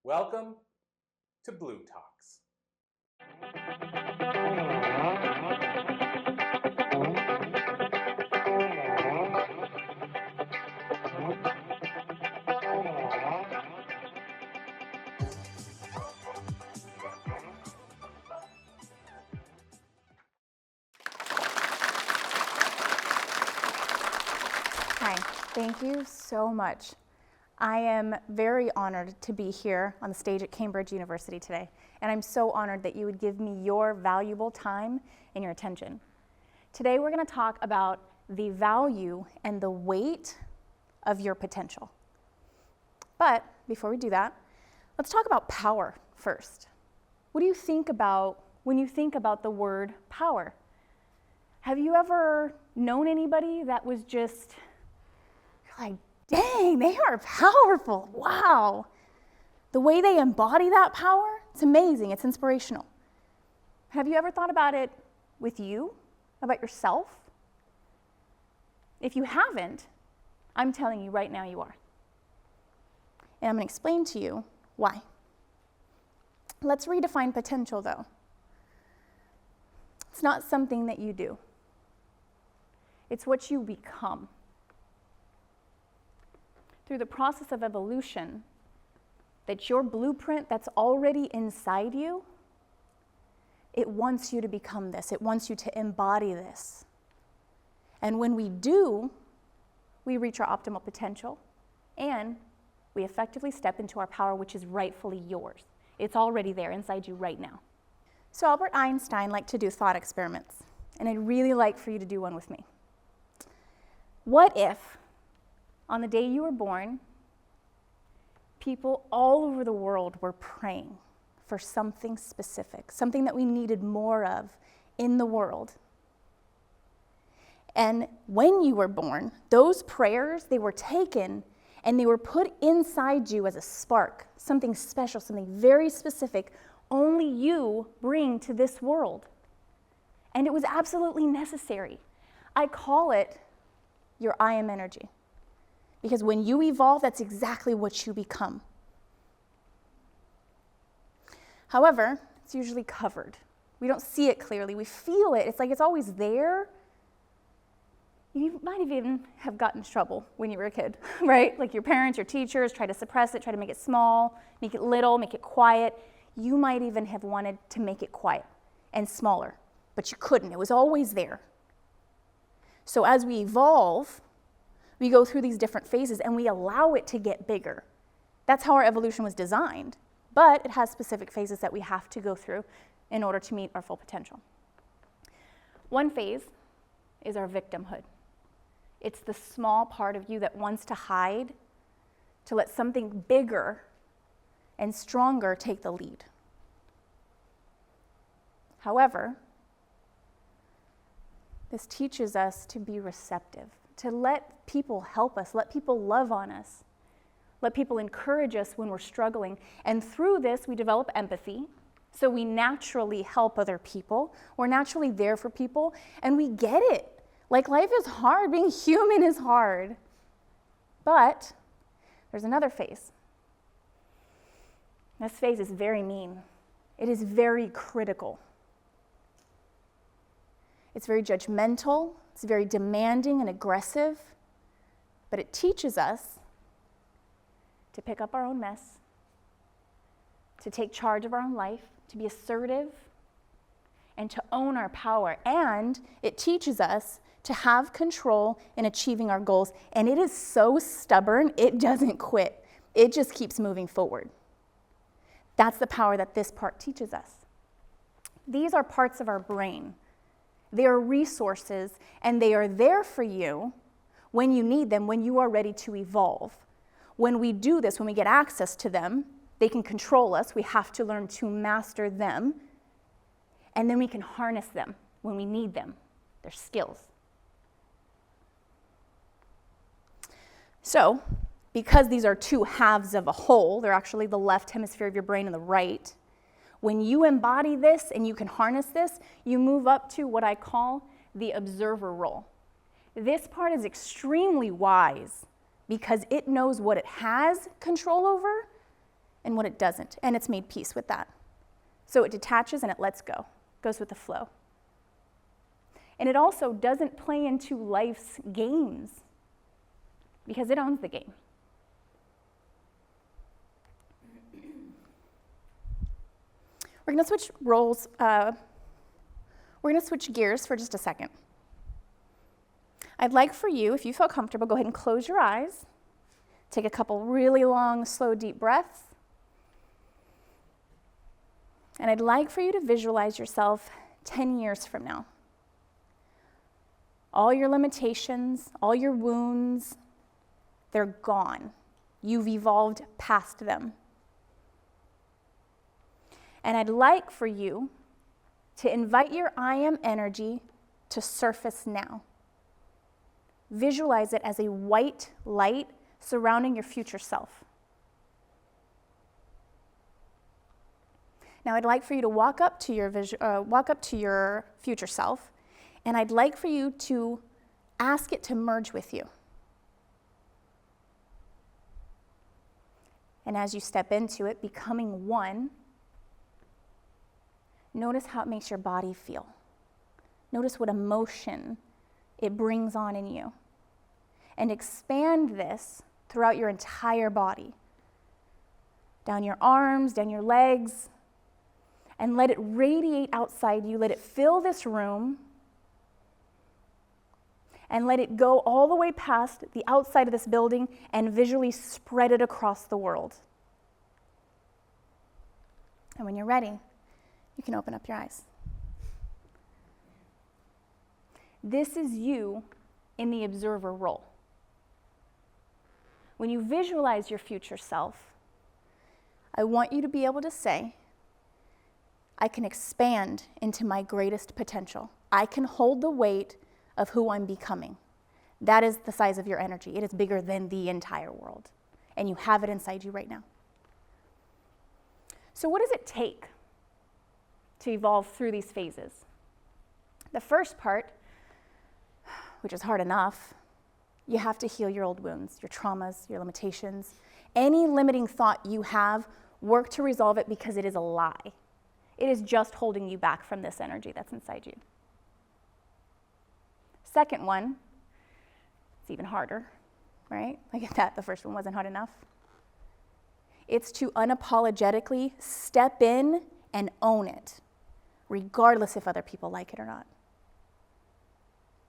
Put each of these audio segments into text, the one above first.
Welcome to Blue Talks. Hi, thank you so much. I am very honored to be here on the stage at Cambridge University today, and I'm so honored that you would give me your valuable time and your attention. Today we're going to talk about the value and the weight of your potential. But before we do that, let's talk about power first. What do you think about when you think about the word power? Have you ever known anybody that was just like, dang, they are powerful, wow. The way they embody that power, it's amazing, it's inspirational. Have you ever thought about it with you, about yourself? If you haven't, I'm telling you right now you are. And I'm going to explain to you why. Let's redefine potential though. It's not something that you do. It's what you become. Through the process of evolution, that your blueprint that's already inside you, it wants you to become this. It wants you to embody this. And when we do, we reach our optimal potential and we effectively step into our power, which is rightfully yours. It's already there inside you right now. So Albert Einstein liked to do thought experiments, and I'd really like for you to do one with me. What if, on the day you were born, people all over the world were praying for something specific, something that we needed more of in the world? And when you were born, those prayers, they were taken and they were put inside you as a spark, something special, something very specific, only you bring to this world. And it was absolutely necessary. I call it your I am energy. Because when you evolve, that's exactly what you become. However, it's usually covered. We don't see it clearly. We feel it. It's like it's always there. You might even have gotten in trouble when you were a kid, right? Like your parents, your teachers try to suppress it, try to make it small, make it little, make it quiet. You might even have wanted to make it quiet and smaller, but you couldn't. It was always there. So as we evolve, we go through these different phases and we allow it to get bigger. That's how our evolution was designed, but it has specific phases that we have to go through in order to meet our full potential. One phase is our victimhood. It's the small part of you that wants to hide, to let something bigger and stronger take the lead. However, this teaches us to be receptive, to let people help us, let people love on us, let people encourage us when we're struggling. And through this, we develop empathy, so we naturally help other people. We're naturally there for people, and we get it. Like, life is hard, being human is hard. But there's another phase. This phase is very mean. It is very critical. It's very judgmental. It's very demanding and aggressive, but it teaches us to pick up our own mess, to take charge of our own life, to be assertive, and to own our power. And it teaches us to have control in achieving our goals. And it is so stubborn, it doesn't quit. It just keeps moving forward. That's the power that this part teaches us. These are parts of our brain. They are resources, and they are there for you when you need them, when you are ready to evolve. When we do this, when we get access to them, they can control us. We have to learn to master them, and then we can harness them when we need them. They're skills. So, because these are two halves of a whole, they're actually the left hemisphere of your brain and the right. When you embody this and you can harness this, you move up to what I call the observer role. This part is extremely wise because it knows what it has control over and what it doesn't, and it's made peace with that. So it detaches and it lets go, goes with the flow. And it also doesn't play into life's games because it owns the game. We're going to switch roles. We're going to switch gears for just a second. I'd like for you, if you feel comfortable, go ahead and close your eyes. Take a couple really long, slow, deep breaths. And I'd like for you to visualize yourself 10 years from now. All your limitations, all your wounds, they're gone. You've evolved past them. And I'd like for you to invite your I am energy to surface now. Visualize it as a white light surrounding your future self. Now I'd like for you to walk up to your future self, and I'd like for you to ask it to merge with you. And as you step into it, becoming one, notice how it makes your body feel. Notice what emotion it brings on in you. And expand this throughout your entire body. Down your arms, down your legs, and let it radiate outside you. Let it fill this room, and let it go all the way past the outside of this building and visually spread it across the world. And when you're ready, you can open up your eyes. This is you in the observer role. When you visualize your future self, I want you to be able to say, I can expand into my greatest potential. I can hold the weight of who I'm becoming. That is the size of your energy. It is bigger than the entire world. And you have it inside you right now. So what does it take to evolve through these phases? The first part, which is hard enough, you have to heal your old wounds, your traumas, your limitations. Any limiting thought you have, work to resolve it because it is a lie. It is just holding you back from this energy that's inside you. Second one, it's even harder, right? I get that, the first one wasn't hard enough. It's to unapologetically step in and own it, regardless if other people like it or not.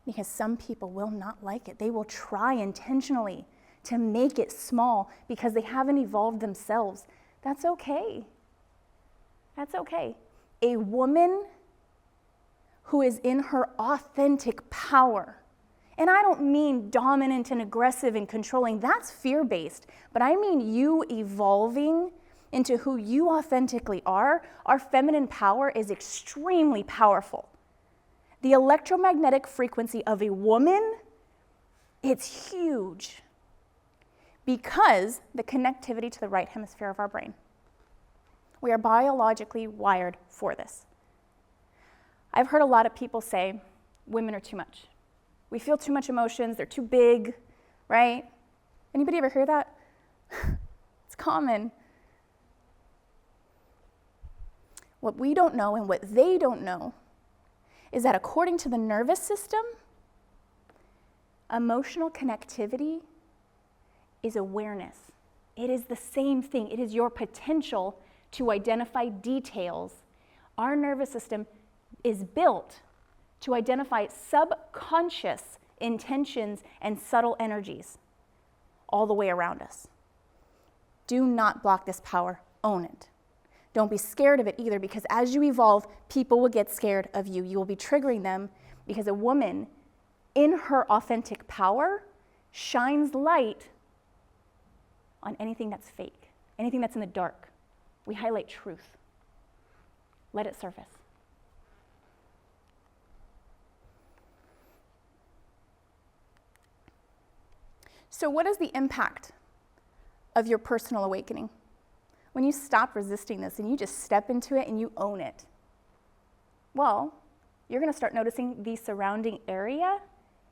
Because some people will not like it. They will try intentionally to make it small because they haven't evolved themselves. That's okay. That's okay. A woman who is in her authentic power, and I don't mean dominant and aggressive and controlling, that's fear-based, but I mean you evolving into who you authentically are. Our feminine power is extremely powerful. The electromagnetic frequency of a woman, it's huge because the connectivity to the right hemisphere of our brain. We are biologically wired for this. I've heard a lot of people say, women are too much. We feel too much emotions, they're too big, right? Anybody ever hear that? It's common. What we don't know and what they don't know is that according to the nervous system, emotional connectivity is awareness. It is the same thing. It is your potential to identify details. Our nervous system is built to identify subconscious intentions and subtle energies all the way around us. Do not block this power. Own it. Don't be scared of it either, because as you evolve, people will get scared of you. You will be triggering them because a woman in her authentic power shines light on anything that's fake, anything that's in the dark. We highlight truth. Let it surface. So what is the impact of your personal awakening? When you stop resisting this and you just step into it and you own it, well, you're going to start noticing the surrounding area.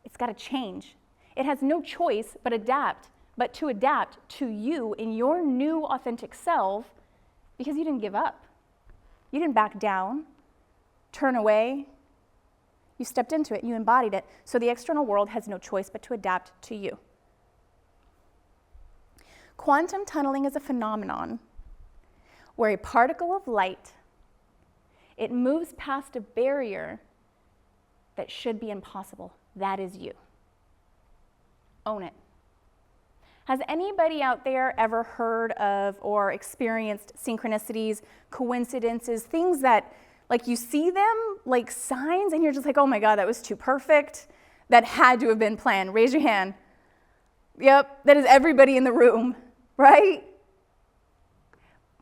It's got to change. It has no choice but adapt but to adapt to you in your new authentic self because you didn't give up. You didn't back down, turn away. You stepped into it, you embodied it, so the external world has no choice but to adapt to you. Quantum tunneling is a phenomenon where a particle of light, it moves past a barrier that should be impossible. That is you. Own it. Has anybody out there ever heard of or experienced synchronicities, coincidences, things that, like, you see them like signs and you're just like, oh my God, that was too perfect. That had to have been planned. Raise your hand. Yep, that is everybody in the room, right?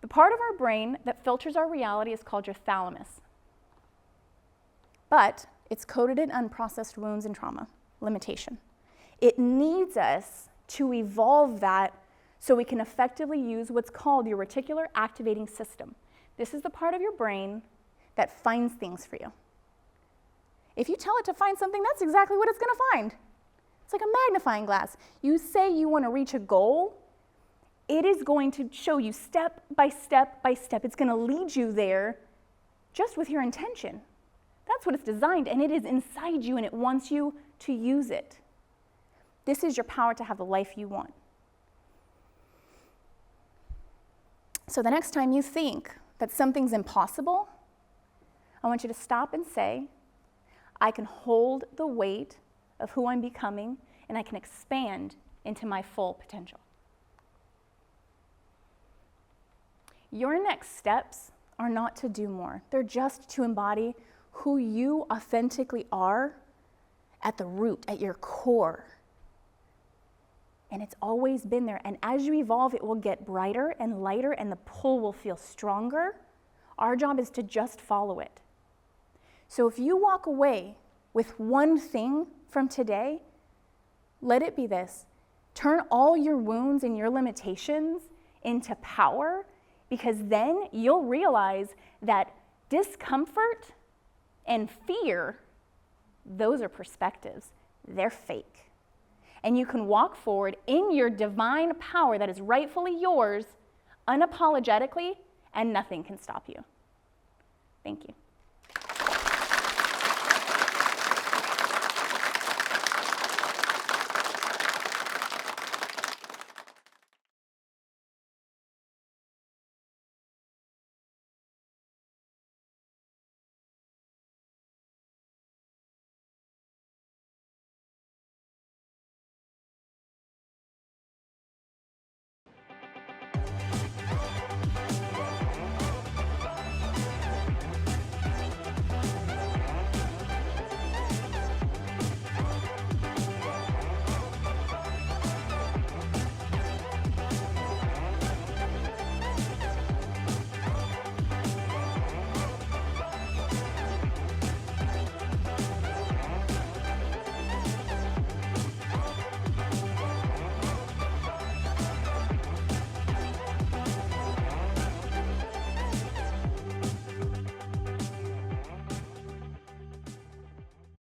The part of our brain that filters our reality is called your thalamus. But it's coded in unprocessed wounds and trauma, limitation. It needs us to evolve that so we can effectively use what's called your reticular activating system. This is the part of your brain that finds things for you. If you tell it to find something, that's exactly what it's going to find. It's like a magnifying glass. You say you want to reach a goal, it is going to show you step by step by step. It's going to lead you there just with your intention. That's what it's designed, and it is inside you, and it wants you to use it. This is your power to have the life you want. So the next time you think that something's impossible, I want you to stop and say, I can hold the weight of who I'm becoming, and I can expand into my full potential. Your next steps are not to do more. They're just to embody who you authentically are at the root, at your core. And it's always been there. And as you evolve, it will get brighter and lighter, and the pull will feel stronger. Our job is to just follow it. So if you walk away with one thing from today, let it be this. Turn all your wounds and your limitations into power, because then you'll realize that discomfort and fear, those are perspectives. They're fake. And you can walk forward in your divine power that is rightfully yours, unapologetically, and nothing can stop you. Thank you.